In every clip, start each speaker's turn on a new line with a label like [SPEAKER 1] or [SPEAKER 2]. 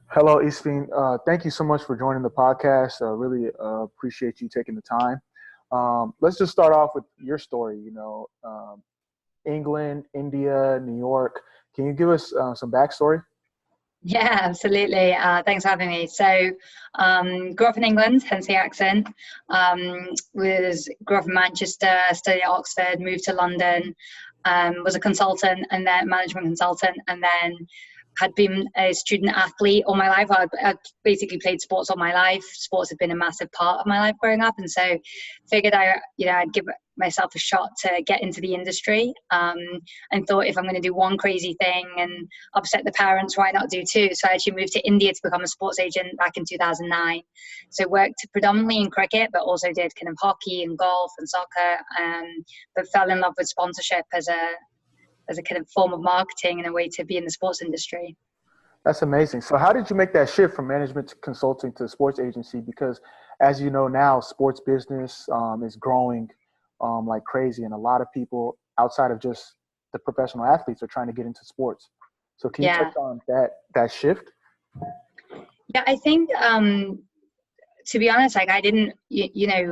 [SPEAKER 1] Hello, Ishveen. Thank you so much for joining the podcast. Really appreciate you taking the time. Let's just start off with your story. England, India, New York. Can you give us some backstory?
[SPEAKER 2] Yeah, absolutely. Thanks for having me. Grew up in England, hence the accent. Grew up in Manchester, studied at Oxford, moved to London, was a consultant and then management consultant, and then had been a student athlete all my life. I'd basically played sports all my life. Sports had been a massive part of my life growing up, and so figured I'd give myself a shot to get into the industry. And thought if I'm going to do one crazy thing and upset the parents, why not do two? So I actually moved to India to become a sports agent back in 2009. So worked predominantly in cricket, but also did kind of hockey and golf and soccer. But fell in love with sponsorship as a kind of form of marketing and a way to be in the sports industry.
[SPEAKER 1] That's amazing. So, how did you make that shift from management to consulting to sports agency? Because, as you know now, sports business is growing like crazy, and a lot of people outside of just the professional athletes are trying to get into sports. So, can you
[SPEAKER 2] Yeah.
[SPEAKER 1] touch on that shift?
[SPEAKER 2] Yeah, I think to be honest, like I didn't,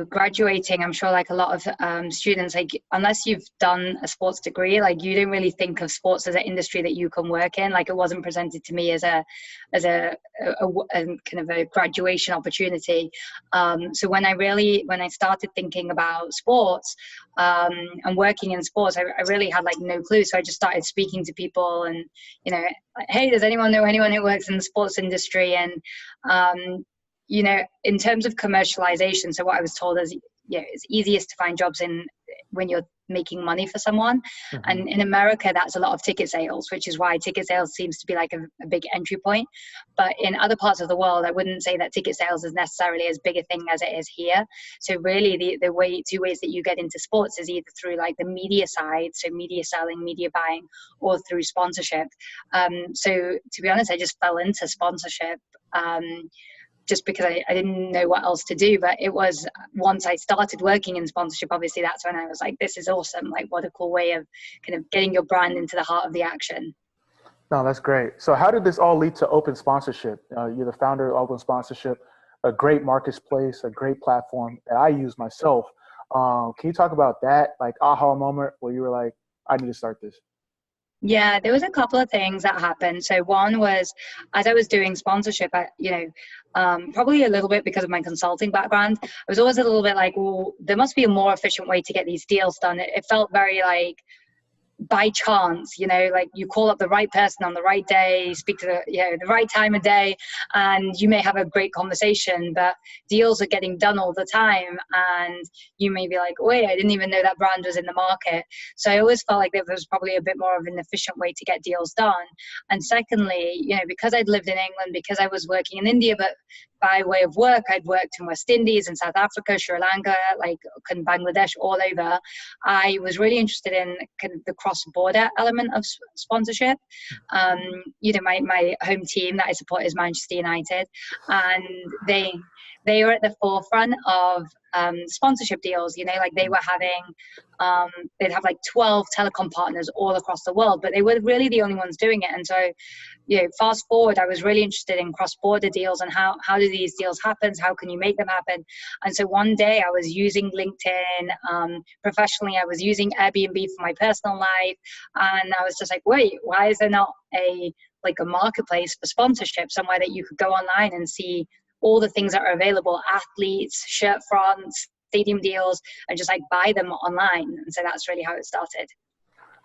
[SPEAKER 2] graduating, I'm sure like a lot of students, like unless you've done a sports degree, like you don't really think of sports as an industry that you can work in. Like it wasn't presented to me as a kind of a graduation opportunity. So when I started thinking about sports and working in sports, I really had like no clue. So I just started speaking to people and, like, hey, does anyone know anyone who works in the sports industry? And in terms of commercialization, so what I was told is, it's easiest to find jobs in when you're making money for someone.
[SPEAKER 1] Mm-hmm.
[SPEAKER 2] And in America, that's a lot of ticket sales, which is why ticket sales seems to be like a big entry point. But in other parts of the world, I wouldn't say that ticket sales is necessarily as big a thing as it is here. So really the two ways that you get into sports is either through like the media side, so media selling, media buying, or through sponsorship. So to be honest, I just fell into sponsorship. Just because I didn't know what else to do. But it was once I started working in sponsorship, obviously that's when I was like, this is awesome. Like what a cool way of kind of getting your brand into the heart of the action.
[SPEAKER 1] No, that's great. So, how did this all lead to Open Sponsorship? You're the founder of Open Sponsorship, a great marketplace, a great platform that I use myself. Can you talk about that, like aha moment where you were like, I need to start this?
[SPEAKER 2] Yeah, there was a couple of things that happened. So one was as I was doing sponsorship, probably a little bit because of my consulting background, I was always a little bit like, well, there must be a more efficient way to get these deals done. It felt very like by chance, like you call up the right person on the right day, speak to the right time of day, and you may have a great conversation, but deals are getting done all the time. And you may be like, wait, I didn't even know that brand was in the market. So I always felt like there was probably a bit more of an efficient way to get deals done. And secondly, because I'd lived in England, because I was working in India, but by way of work, I'd worked in West Indies and South Africa, Sri Lanka, like in Bangladesh, all over. I was really interested in kind of the cross-border element of sponsorship. My home team that I support is Manchester United, and they were at the forefront of sponsorship deals. Like they were having, they'd have like 12 telecom partners all across the world, but they were really the only ones doing it. And so, fast forward, I was really interested in cross-border deals and how do these deals happen? How can you make them happen? And so one day I was using LinkedIn professionally. I was using Airbnb for my personal life, and I was just like, wait, why is there not a marketplace for sponsorship, somewhere that you could go online and see all the things that are available, athletes, shirt fronts, stadium deals, and just like buy them online. And so that's really how it started.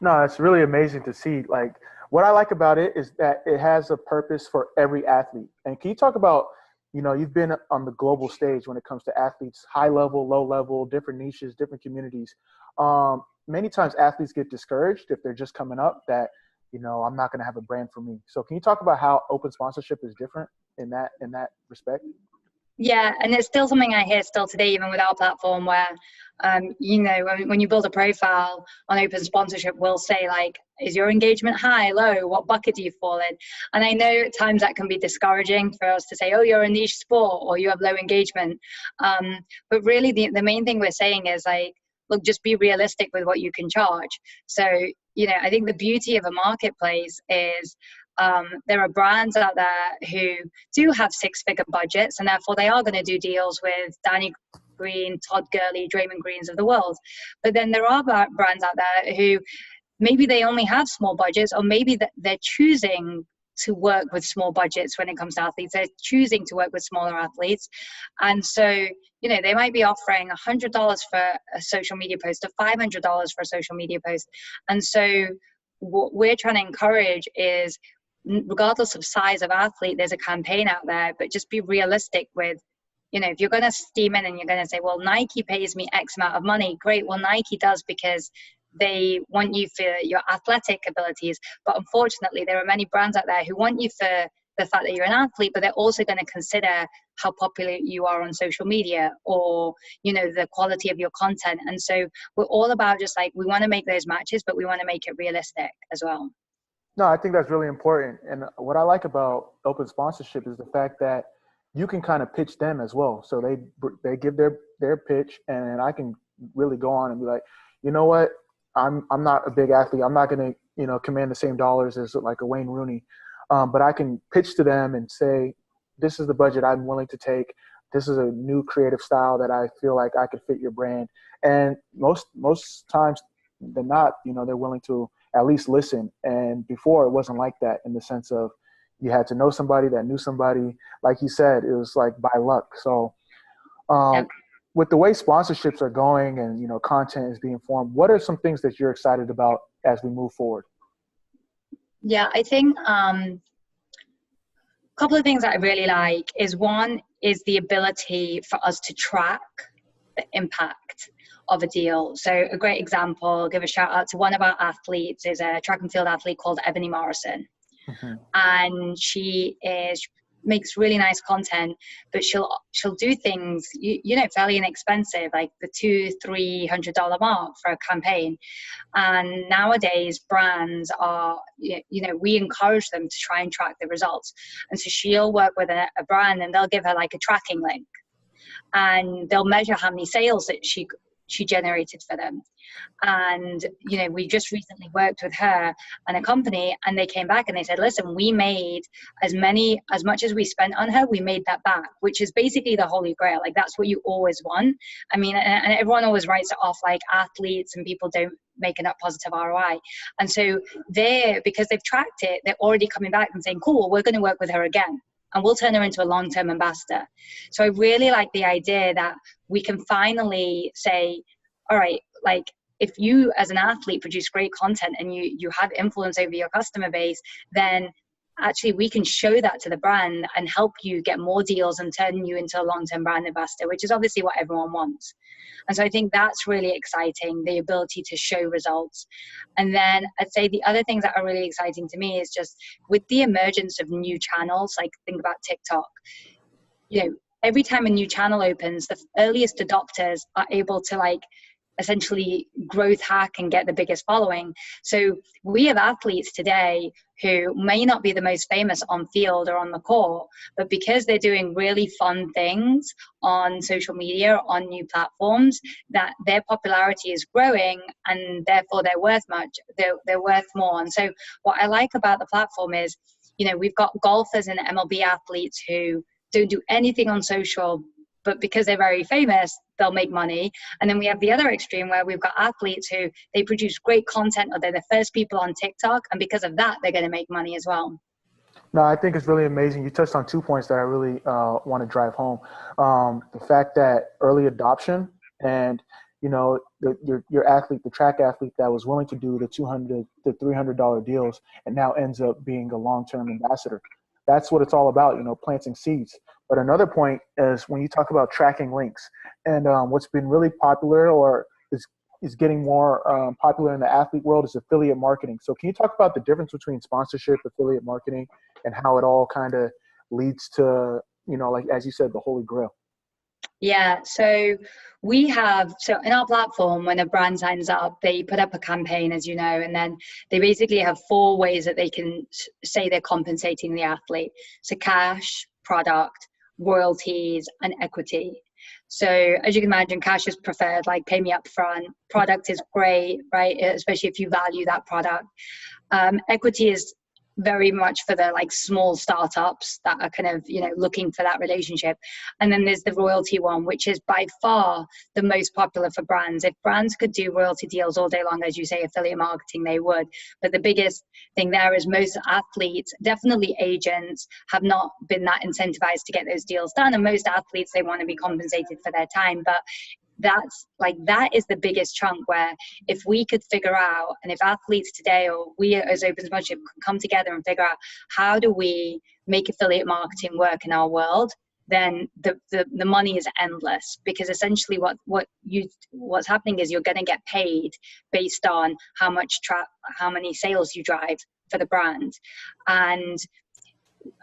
[SPEAKER 1] No, it's really amazing to see. Like, what I like about it is that it has a purpose for every athlete. And can you talk about, you've been on the global stage when it comes to athletes, high level, low level, different niches, different communities. Many times athletes get discouraged if they're just coming up that, I'm not going to have a brand for me. So can you talk about how open sponsorship is different in that respect?
[SPEAKER 2] Yeah, and it's still something I hear still today, even with our platform, where, when you build a profile on open sponsorship, we'll say like, is your engagement high, low? What bucket do you fall in? And I know at times that can be discouraging for us to say, oh, you're a niche sport or you have low engagement. But really the main thing we're saying is like, look, just be realistic with what you can charge. So, I think the beauty of a marketplace is there are brands out there who do have six-figure budgets, and therefore they are going to do deals with Danny Green, Todd Gurley, Draymond Greens of the world. But then there are brands out there who maybe they only have small budgets, or maybe that they're choosing to work with small budgets when it comes to athletes. They're choosing to work with smaller athletes. And so, they might be offering $100 for a social media post or $500 for a social media post. And so what we're trying to encourage is, regardless of size of athlete, there's a campaign out there, but just be realistic with, if you're going to steam in and you're going to say, well, Nike pays me X amount of money, great. Well, Nike does because they want you for your athletic abilities. But unfortunately, there are many brands out there who want you for the fact that you're an athlete, but they're also going to consider how popular you are on social media, or, the quality of your content. And so we're all about just like, we want to make those matches, but we want to make it realistic as well.
[SPEAKER 1] No, I think that's really important. And what I like about open sponsorship is the fact that you can kind of pitch them as well. So they give their pitch, and I can really go on and be like, you know what? I'm not a big athlete. I'm not going to, command the same dollars as like a Wayne Rooney. But I can pitch to them and say, this is the budget I'm willing to take. This is a new creative style that I feel like I could fit your brand. And most times than not, they're willing to at least listen. And before, it wasn't like that, in the sense of you had to know somebody that knew somebody. Like you said, it was like by luck. So with the way sponsorships are going and, content is being formed, what are some things that you're excited about as we move forward?
[SPEAKER 2] Yeah, I think a couple of things that I really like is, one is the ability for us to track the impact of a deal. So a great example, give a shout out to one of our athletes, is a track and field athlete called Ebony Morrison. Mm-hmm. And she makes really nice content, but she'll do things, fairly inexpensive, like the $200-300 mark for a campaign. And nowadays brands are, we encourage them to try and track the results. And so she'll work with a brand, and they'll give her like a tracking link, and they'll measure how many sales that she generated for them. And we just recently worked with her and a company, and they came back and they said, listen, we made as much as we spent on her, we made that back, which is basically the holy grail. Like, that's what you always want. I mean, and everyone always writes it off like athletes and people don't make enough positive ROI. And so because they've tracked it, they're already coming back and saying, cool, well, we're going to work with her again, and we'll turn her into a long-term ambassador. So I really like the idea that we can finally say, all right, like, if you as an athlete produce great content and you have influence over your customer base, then actually we can show that to the brand and help you get more deals and turn you into a long-term brand ambassador, which is obviously what everyone wants. And so I think that's really exciting, the ability to show results. And then I'd say the other things that are really exciting to me is just with the emergence of new channels, like think about TikTok, every time a new channel opens, the earliest adopters are able to essentially growth hack and get the biggest following. So we have athletes today who may not be the most famous on field or on the court, but because they're doing really fun things on social media, on new platforms, that their popularity is growing, and therefore they're worth more. And so what I like about the platform is, we've got golfers and MLB athletes who don't do anything on social, but because they're very famous, they'll make money. And then we have the other extreme where we've got athletes who they produce great content, or they're the first people on TikTok, and because of that, they're going to make money as well.
[SPEAKER 1] No, I think it's really amazing. You touched on 2 points that I really want to drive home. The fact that early adoption and, your athlete, the track athlete that was willing to do the $200 to $300 deals and now ends up being a long-term ambassador. That's what it's all about, planting seeds. But another point is when you talk about tracking links, and what's been really popular or is getting more popular in the athlete world is affiliate marketing. So can you talk about the difference between sponsorship, affiliate marketing, and how it all kind of leads to, like, as you said, the holy grail?
[SPEAKER 2] Yeah, so in our platform, when a brand signs up, they put up a campaign, as you know, and then they basically have 4 ways that they can say they're compensating the athlete. So cash, product, royalties, and equity. So as you can imagine, cash is preferred, like pay me up front. Product is great, right? Especially if you value that product. Equity is very much for the like small startups that are kind of, you know, looking for that relationship. And then there's the royalty one, which is by far the most popular for brands. If brands could do royalty deals all day long, as you say, affiliate marketing, they would. But the biggest thing there is most athletes, definitely agents, have not been that incentivized to get those deals done. And most athletes, they want to be compensated for their time. But that is the biggest chunk, where if we could figure out, and if athletes today, or we as Open Sponsorship, could come together and figure out how do we make affiliate marketing work in our world, then the money is endless. Because essentially what's happening is you're going to get paid based on how many sales you drive for the brand. And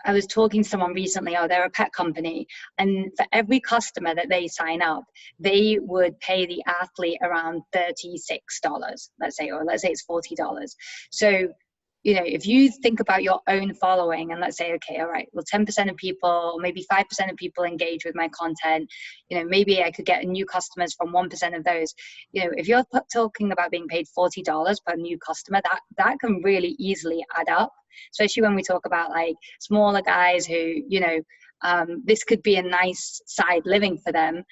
[SPEAKER 2] I was talking to someone recently, they're a pet company, and for every customer that they sign up, they would pay the athlete around $36, let's say it's $40. So, you know, if you think about your own following, and let's say, okay, all right, well, 10% of people, maybe 5% of people engage with my content, you know, maybe I could get new customers from 1% of those. You know, if you're talking about being paid $40 per new customer, that can really easily add up, especially when we talk about like smaller guys who, you know, this could be a nice side living for them.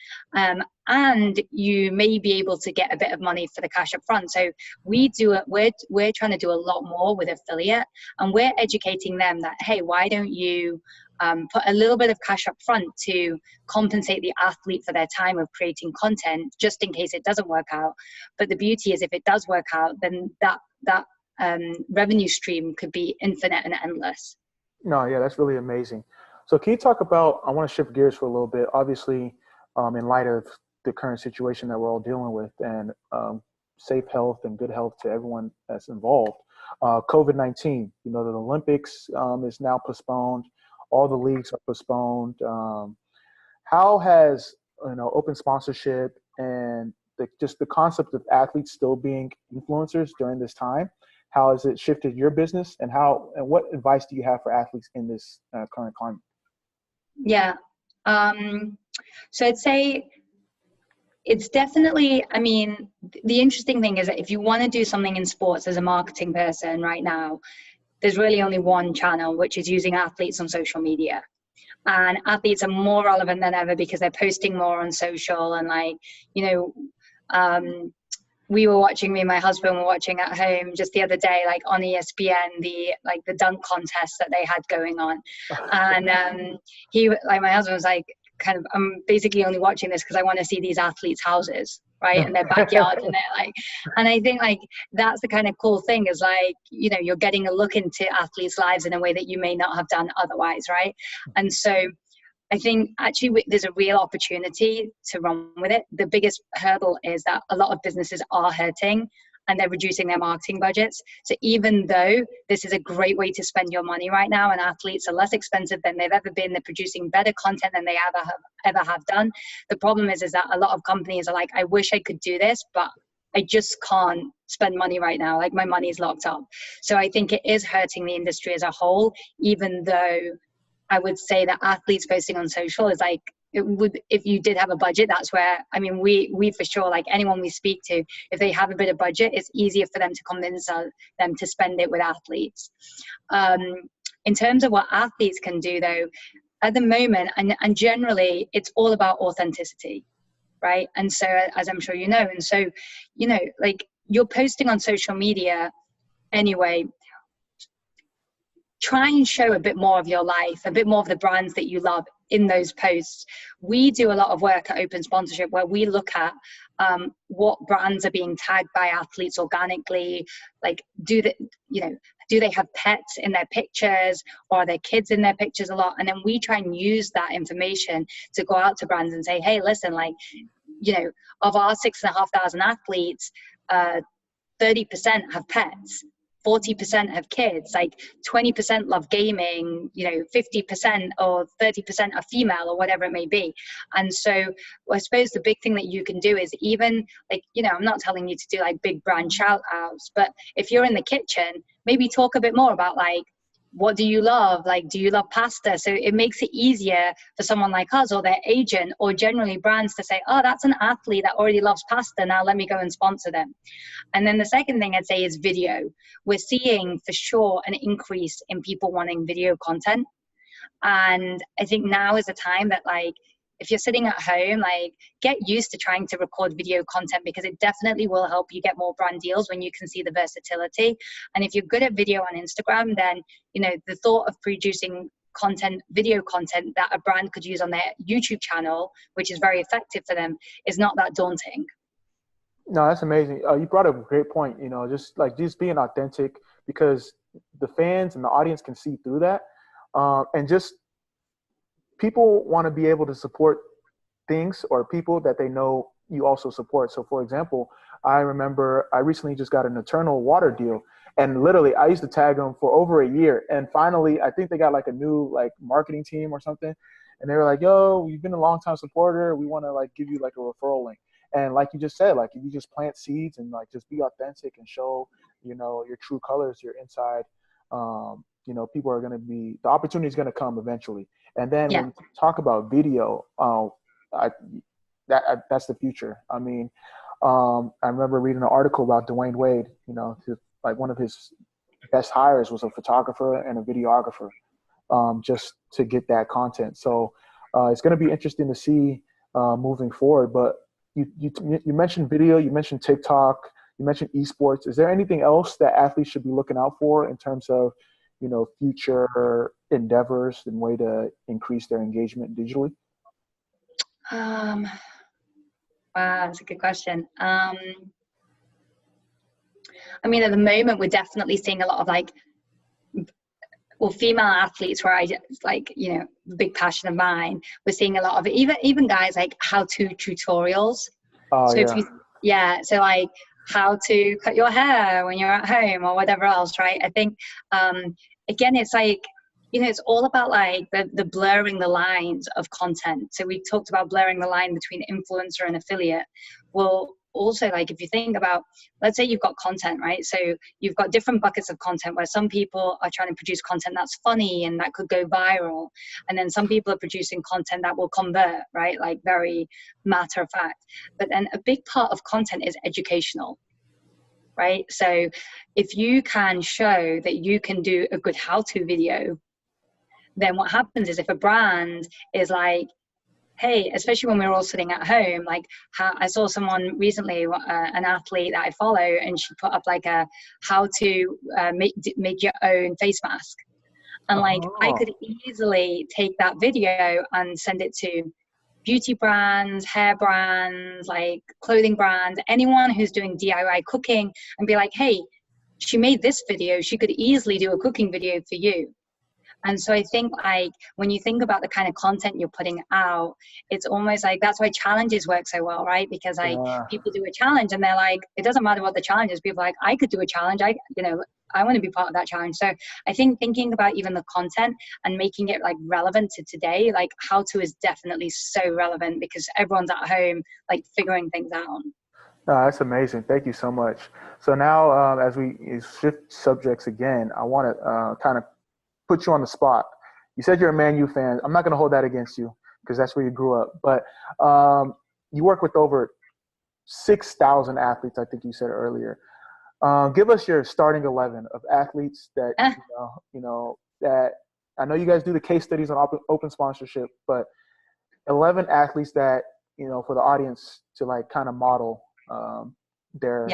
[SPEAKER 2] And you may be able to get a bit of money for the cash up front. So we're trying to do a lot more with affiliate, and we're educating them that, hey, why don't you put a little bit of cash up front to compensate the athlete for their time of creating content, just in case it doesn't work out. But the beauty is, if it does work out, then that revenue stream could be infinite and endless.
[SPEAKER 1] No, yeah, that's really amazing. So can you talk about, I want to shift gears for a little bit, obviously, in light of the current situation that we're all dealing with, and safe health and good health to everyone that's involved. COVID-19, you know, the Olympics is now postponed. All the leagues are postponed. How has, you know, open sponsorship and just the concept of athletes still being influencers during this time, how has it shifted your business, and what advice do you have for athletes in this current climate?
[SPEAKER 2] Yeah. So I'd say it's definitely, I mean, the interesting thing is that if you want to do something in sports as a marketing person right now, there's really only one channel, which is using athletes on social media. And athletes are more relevant than ever because they're posting more on social. And like, you know, me and my husband were watching at home just the other day, like on ESPN, the dunk contest that they had going on. And my husband was like, kind of, I'm basically only watching this because I want to see these athletes' houses, right, in their backyard. And they're like, and I think like that's the kind of cool thing, is like, you know, you're getting a look into athletes' lives in a way that you may not have done otherwise, right? And so I think actually there's a real opportunity to run with it. The biggest hurdle is that a lot of businesses are hurting and they're reducing their marketing budgets. So even though this is a great way to spend your money right now, and athletes are less expensive than they've ever been, they're producing better content than they ever have done. The problem is that a lot of companies are like, I wish I could do this, but I just can't spend money right now. Like my money is locked up. So I think it is hurting the industry as a whole, even though I would say that athletes posting on social is like, it would, if you did have a budget, that's where, I mean, we for sure, like anyone we speak to, if they have a bit of budget, it's easier for them to convince them to spend it with athletes. In terms of what athletes can do though, at the moment, and generally, it's all about authenticity, right? And so, as I'm sure you know, and so, you know, like you're posting on social media anyway, try and show a bit more of your life, a bit more of the brands that you love in those posts. We do a lot of work at Open Sponsorship where we look at what brands are being tagged by athletes organically. Like, do they have pets in their pictures, or are there kids in their pictures a lot? And then we try and use that information to go out to brands and say, hey, listen, like, you know, of our 6,500 athletes, 30% have pets. 40% have kids, like 20% love gaming, you know, 50% or 30% are female, or whatever it may be. And so I suppose the big thing that you can do is, even like, you know, I'm not telling you to do like big brand shout outs, but if you're in the kitchen, maybe talk a bit more about like, what do you love? Like, do you love pasta? So it makes it easier for someone like us or their agent or generally brands to say, oh, that's an athlete that already loves pasta. Now let me go and sponsor them. And then the second thing I'd say is video. We're seeing for sure an increase in people wanting video content. And I think now is a time that, like, if you're sitting at home, like, get used to trying to record video content, because it definitely will help you get more brand deals when you can see the versatility. And if you're good at video on Instagram, then, you know, the thought of producing content, video content that a brand could use on their YouTube channel, which is very effective for them, is not that daunting.
[SPEAKER 1] No, that's amazing. You brought up a great point, you know, just being authentic, because the fans and the audience can see through that. And just people want to be able to support things or people that they know you also support. So, for example, I remember I recently just got an Eternal water deal, and literally I used to tag them for over a year. And finally, I think they got like a new like marketing team or something. And they were like, yo, you've been a long time supporter. We want to like give you like a referral link. And like you just said, like if you just plant seeds and like just be authentic and show, you know, your true colors, your inside, you know, people are going to be, the opportunity is going to come eventually. And then when you talk about video, that's the future. I mean, I remember reading an article about Dwayne Wade, you know, like one of his best hires was a photographer and a videographer, just to get that content. So it's going to be interesting to see moving forward. But you mentioned video, you mentioned TikTok, you mentioned esports. Is there anything else that athletes should be looking out for in terms of, you know, future endeavors and way to increase their engagement digitally?
[SPEAKER 2] Wow, that's a good question. I mean, at the moment, we're definitely seeing a lot of like, well, female athletes, where I like, you know, big passion of mine. We're seeing a lot of even guys like how-to tutorials.
[SPEAKER 1] Oh,
[SPEAKER 2] so
[SPEAKER 1] yeah.
[SPEAKER 2] if you, so like how to cut your hair when you're at home or whatever else, right? I think again, it's like, you know, it's all about like the blurring the lines of content. So we talked about blurring the line between influencer and affiliate. Well, also, like if you think about, let's say you've got content, right? So you've got different buckets of content where some people are trying to produce content that's funny and that could go viral. And then some people are producing content that will convert, right? Like very matter of fact. But then a big part of content is educational, right? So if you can show that you can do a good how-to video, then what happens is if a brand is like, hey, especially when we're all sitting at home, like how I saw someone recently, an athlete that I follow, and she put up like a how to make your own face mask. And like, I could easily take that video and send it to beauty brands, hair brands, like clothing brands, anyone who's doing DIY cooking, and be like, hey, she made this video, she could easily do a cooking video for you. And so I think like when you think about the kind of content you're putting out, it's almost like that's why challenges work so well, right? Because like people do a challenge and they're like, it doesn't matter what the challenge is. People are like, I could do a challenge. I want to be part of that challenge. So I think thinking about even the content and making it like relevant to today, like how to is definitely so relevant because everyone's at home like figuring things out.
[SPEAKER 1] That's amazing. Thank you so much. So now as we shift subjects again, I want to kind of put you on the spot. You said you're a Man U fan. I'm not going to hold that against you because that's where you grew up. But you work with over 6,000 athletes, I think you said earlier. Give us your starting 11 of athletes that, that I know you guys do the case studies on open sponsorship, but 11 athletes that, you know, for the audience to like kind of model their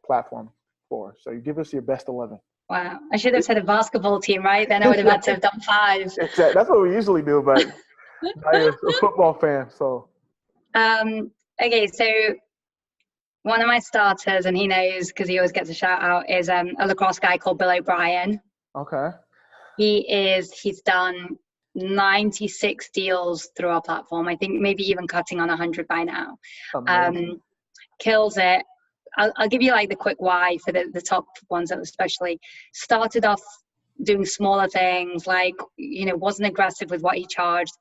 [SPEAKER 1] platform for. So you give us your best 11.
[SPEAKER 2] Wow, I should have said a basketball team, right? Then I would have had to have done 5.
[SPEAKER 1] Exactly. That's what we usually do, but I'm a football fan, so.
[SPEAKER 2] Okay, so one of my starters, and he knows because he always gets a shout out, is a lacrosse guy called Bill O'Brien.
[SPEAKER 1] Okay.
[SPEAKER 2] He's done 96 deals through our platform. I think maybe even cutting on 100 by now. Kills it. I'll give you like the quick why for the top ones, especially. Started off doing smaller things, like, you know, wasn't aggressive with what he charged,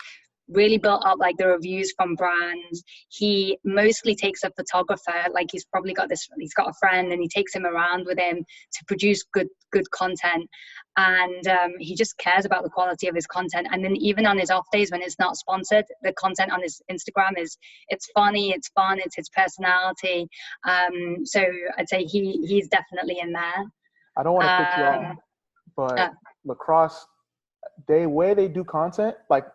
[SPEAKER 2] really built up like the reviews from brands. He mostly takes a photographer, like he's got a friend, and he takes him around with him to produce good content. And he just cares about the quality of his content. And then even on his off days when it's not sponsored, the content on his Instagram it's funny, it's fun, it's his personality. So I'd say he's definitely in there.
[SPEAKER 1] I don't want to put you off, but lacrosse, way they do content, like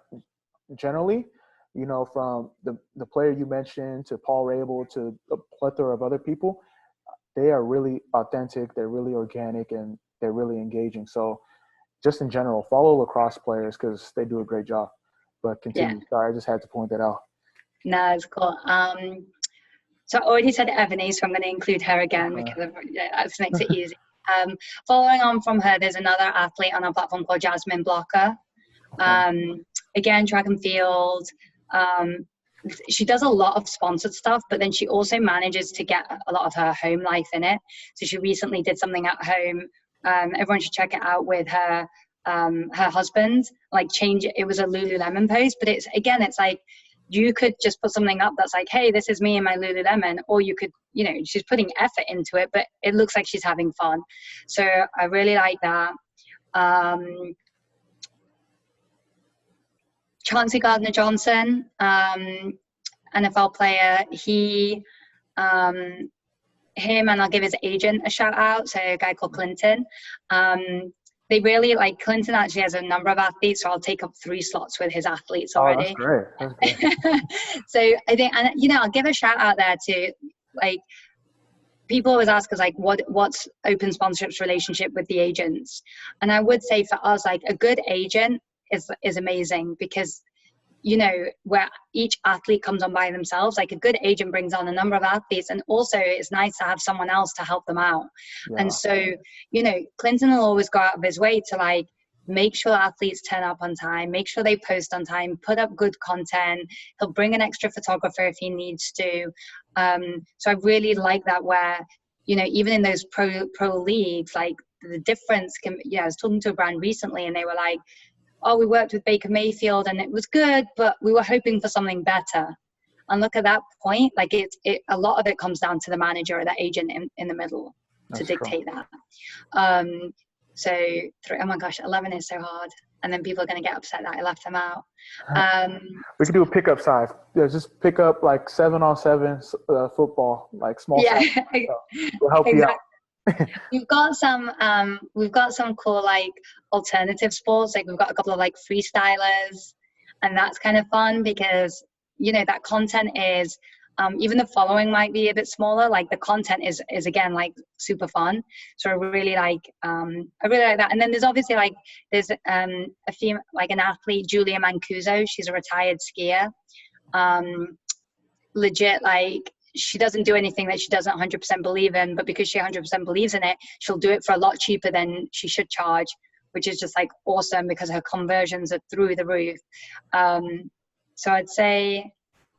[SPEAKER 1] generally, you know, from the player you mentioned to Paul Rabel to a plethora of other people, they are really authentic, they're really organic, and they're really engaging. So just in general, follow lacrosse players because they do a great job. But continue. Yeah. Sorry, I just had to point that out.
[SPEAKER 2] No, it's cool. So I already said Ebony, so I'm going to include her again because that makes it easy. Following on from her, there's another athlete on our platform called Jasmine Blocker. Again, track and field. She does a lot of sponsored stuff, but then she also manages to get a lot of her home life in it. So she recently did something at home. Everyone should check it out with her husband. Like it was a Lululemon post, but it's like you could just put something up that's like, hey, this is me in my Lululemon, or you could, you know, she's putting effort into it, but it looks like she's having fun. So I really like that. Chauncey Gardner-Johnson, NFL player, him, and I'll give his agent a shout out, so a guy called Clinton. They really, like, Clinton actually has a number of athletes, so I'll take up 3 slots with his athletes already.
[SPEAKER 1] Oh, that's great.
[SPEAKER 2] So I think, and you know, I'll give a shout out there to, like, people always ask us, like, what's Open Sponsorship's relationship with the agents? And I would say for us, like, a good agent is amazing because, you know, where each athlete comes on by themselves, like a good agent brings on a number of athletes, and also it's nice to have someone else to help them out. Yeah. And so, you know, Clinton will always go out of his way to, like, make sure athletes turn up on time, make sure they post on time, put up good content. He'll bring an extra photographer if he needs to. So I really like that, where, you know, even in those pro leagues, like, the difference can, yeah, I was talking to a brand recently and they were like, oh, we worked with Baker Mayfield and it was good, but we were hoping for something better. And look, at that point, like, a lot of it comes down to the manager or the agent in the middle. That's to dictate cool. That. So, oh my gosh, 11 is so hard. And then people are going to get upset that I left them out.
[SPEAKER 1] We could do a pickup side. Yeah, just pick up like 7-on-7 football, like small.
[SPEAKER 2] Yeah,
[SPEAKER 1] we'll help you out.
[SPEAKER 2] We've got some cool, like, alternative sports. Like, we've got a couple of, like, freestylers, and that's kind of fun because, you know, that content is even the following might be a bit smaller, like the content is again, like, super fun. So I really like that. And then there's obviously, like, there's a female, like, an athlete, Julia Mancuso. She's a retired skier. Legit, like, she doesn't do anything that she doesn't 100% believe in, but because she 100% believes in it, she'll do it for a lot cheaper than she should charge, which is just, like, awesome because her conversions are through the roof. So I'd say,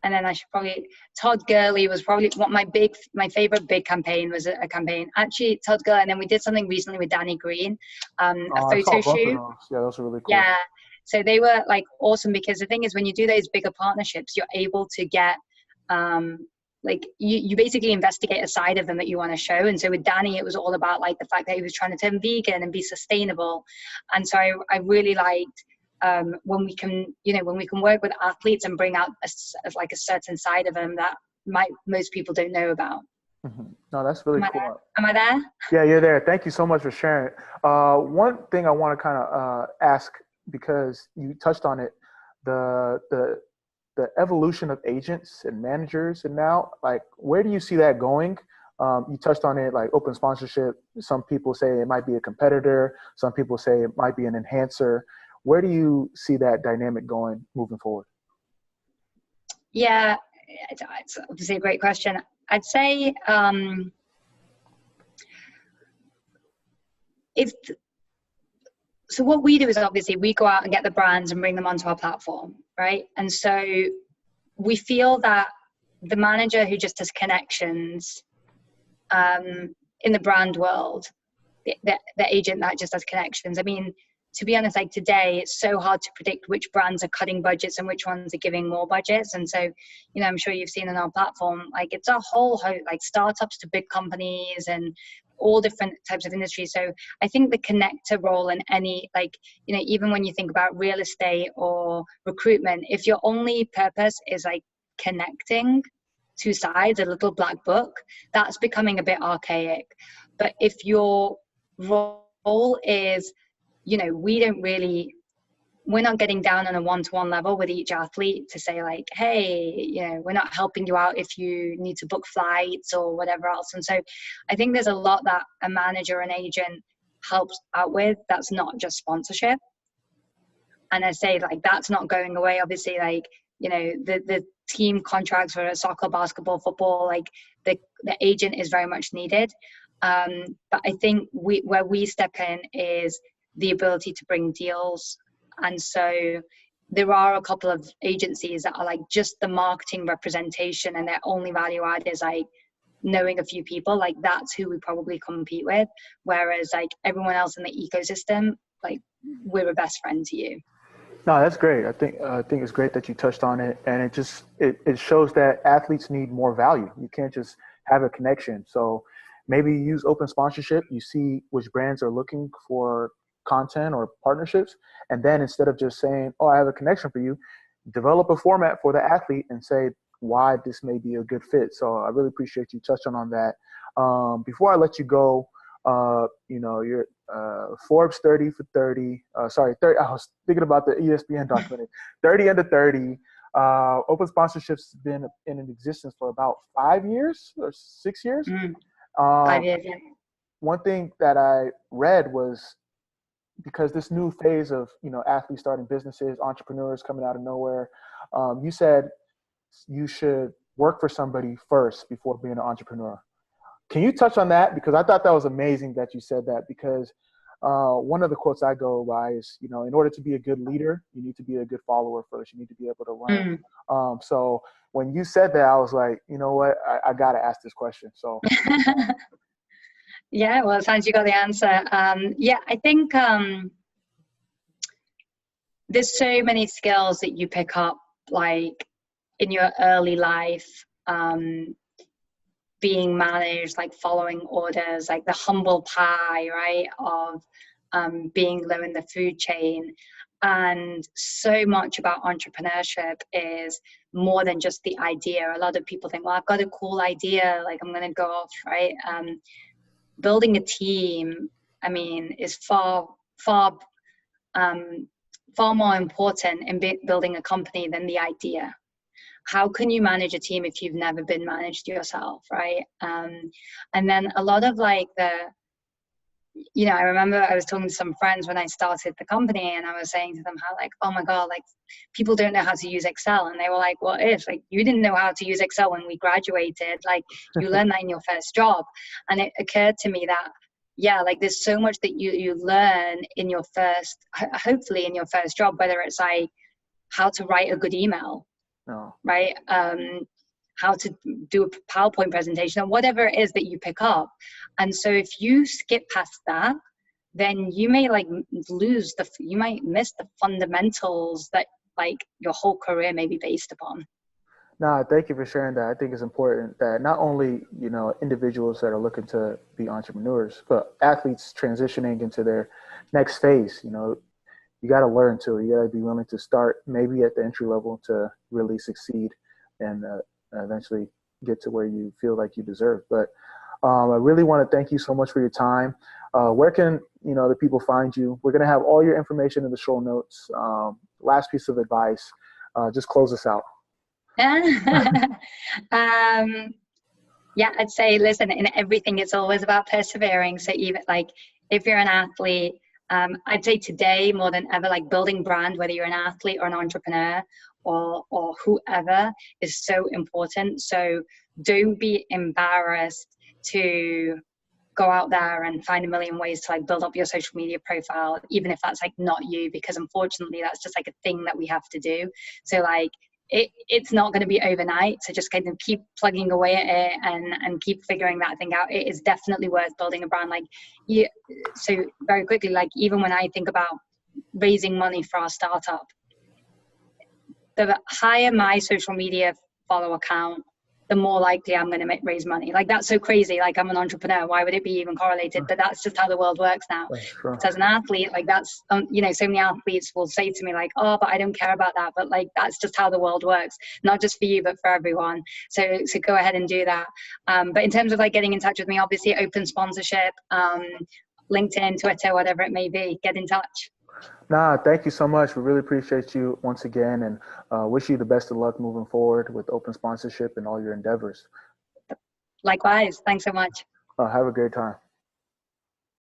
[SPEAKER 2] and then I should probably, Todd Gurley was probably my favorite big campaign was a campaign. Actually, Todd Gurley, and then we did something recently with Danny Green, a photo shoot.
[SPEAKER 1] Yeah, those were really cool.
[SPEAKER 2] Yeah, so they were, like, awesome because the thing is, when you do those bigger partnerships, you're able to get, like, you basically investigate a side of them that you want to show. And so with Danny, it was all about, like, the fact that he was trying to turn vegan and be sustainable. And so I really liked when we can work with athletes and bring out a certain side of them that most people don't know about.
[SPEAKER 1] Mm-hmm. No, that's really cool.
[SPEAKER 2] Am I there?
[SPEAKER 1] Yeah, you're there. Thank you so much for sharing. One thing I want to kind of ask, because you touched on it, the evolution of agents and managers, and now, like, where do you see that going? You touched on it, like, open sponsorship. Some people say it might be a competitor. Some people say it might be an enhancer. Where do you see that dynamic going moving forward?
[SPEAKER 2] Yeah, it's obviously a great question. I'd say so what we do is, obviously, we go out and get the brands and bring them onto our platform, right? And so we feel that the manager who just has connections in the brand world, the agent that just has connections, I mean, to be honest, like today, it's so hard to predict which brands are cutting budgets and which ones are giving more budgets. And so, I'm sure you've seen on our platform, like it's a whole like startups to big companies and all different types of industries. So I think the connector role in any, like, even when you think about real estate or recruitment, if your only purpose is like connecting two sides, a little black book, that's becoming a bit archaic. But if your role is, we're not getting down on a one-to-one level with each athlete to say like, hey, we're not helping you out if you need to book flights or whatever else. And so I think there's a lot that a manager and agent helps out with that's not just sponsorship. And I say like that's not going away. Obviously, like, the team contracts for soccer, basketball, football, like the agent is very much needed. But I think where we step in is the ability to bring deals. And so there are a couple of agencies that are like just the marketing representation, and their only value add is like knowing a few people. Like that's who we probably compete with. Whereas like everyone else in the ecosystem, like we're a best friend to you.
[SPEAKER 1] No, that's great. I think it's great that you touched on it, and it shows that athletes need more value. You can't just have a connection. So maybe use open sponsorship. You see which brands are looking for content or partnerships, and then instead of just saying, "Oh, I have a connection for you," develop a format for the athlete and say why this may be a good fit. So I really appreciate you touching on that. Before I let you go, you're Forbes 30 for 30. 30. I was thinking about the ESPN documentary. 30 under 30. Open sponsorships been in existence for about 5 years or 6 years.
[SPEAKER 2] 5 years, yeah.
[SPEAKER 1] One thing that I read was, because this new phase of athletes starting businesses, entrepreneurs coming out of nowhere, you said you should work for somebody first before being an entrepreneur. Can you touch on that? Because I thought that was amazing that you said that, because one of the quotes I go by is, in order to be a good leader, you need to be a good follower first. You need to be able to learn. So when you said that, I was like, you know what, I got to ask this question. So.
[SPEAKER 2] Yeah, well, it sounds you got the answer. I think there's so many skills that you pick up, like in your early life, being managed, like following orders, like the humble pie, right, of being low in the food chain. And so much about entrepreneurship is more than just the idea. A lot of people think, well, I've got a cool idea, like I'm going to go off, right? Building a team, I mean, is far more important in building a company than the idea. How can you manage a team if you've never been managed yourself, right? And then a lot of like I remember I was talking to some friends when I started the company, and I was saying to them how like, oh my God, like people don't know how to use Excel. And they were like, what if? Like, you didn't know how to use Excel when we graduated. Like, you learned that in your first job. And it occurred to me that, yeah, like there's so much that you learn in your first, hopefully in your first job, whether it's like how to write a good email, right? How to do a PowerPoint presentation, or whatever it is that you pick up. And so if you skip past that, then you may like you might miss the fundamentals that like your whole career may be based upon.
[SPEAKER 1] No, thank you for sharing that. I think it's important that not only, individuals that are looking to be entrepreneurs, but athletes transitioning into their next phase, you got to learn too. You got to be willing to start maybe at the entry level to really succeed and eventually get to where you feel like you deserve. But I really want to thank you so much for your time. Where can the people find you? We're going to have all your information in the show notes. Last piece of advice, just close us out.
[SPEAKER 2] I'd say, listen, in everything, it's always about persevering. So even like if you're an athlete, I'd say today more than ever, like building brand, whether you're an athlete or an entrepreneur or whoever, is so important. So don't be embarrassed to go out there and find a million ways to like build up your social media profile, even if that's like not you, because unfortunately that's just like a thing that we have to do. So like it's not going to be overnight. So just kind of keep plugging away at it and keep figuring that thing out. It is definitely worth building a brand. Like so very quickly, like even when I think about raising money for our startup, the higher my social media follower count, the more likely I'm going to raise money. Like, that's so crazy. Like, I'm an entrepreneur. Why would it be even correlated? But that's just how the world works now.
[SPEAKER 1] That's
[SPEAKER 2] So as an athlete, like, that's, you know, so many athletes will say to me like, oh, but I don't care about that. But like, that's just how the world works, not just for you, but for everyone. So go ahead and do that. But in terms of like getting in touch with me, obviously open sponsorship, LinkedIn, Twitter, whatever it may be, get in touch.
[SPEAKER 1] Nah, thank you so much. We really appreciate you once again, and wish you the best of luck moving forward with open sponsorship and all your endeavors.
[SPEAKER 2] Likewise. Thanks so much.
[SPEAKER 1] Have a great time.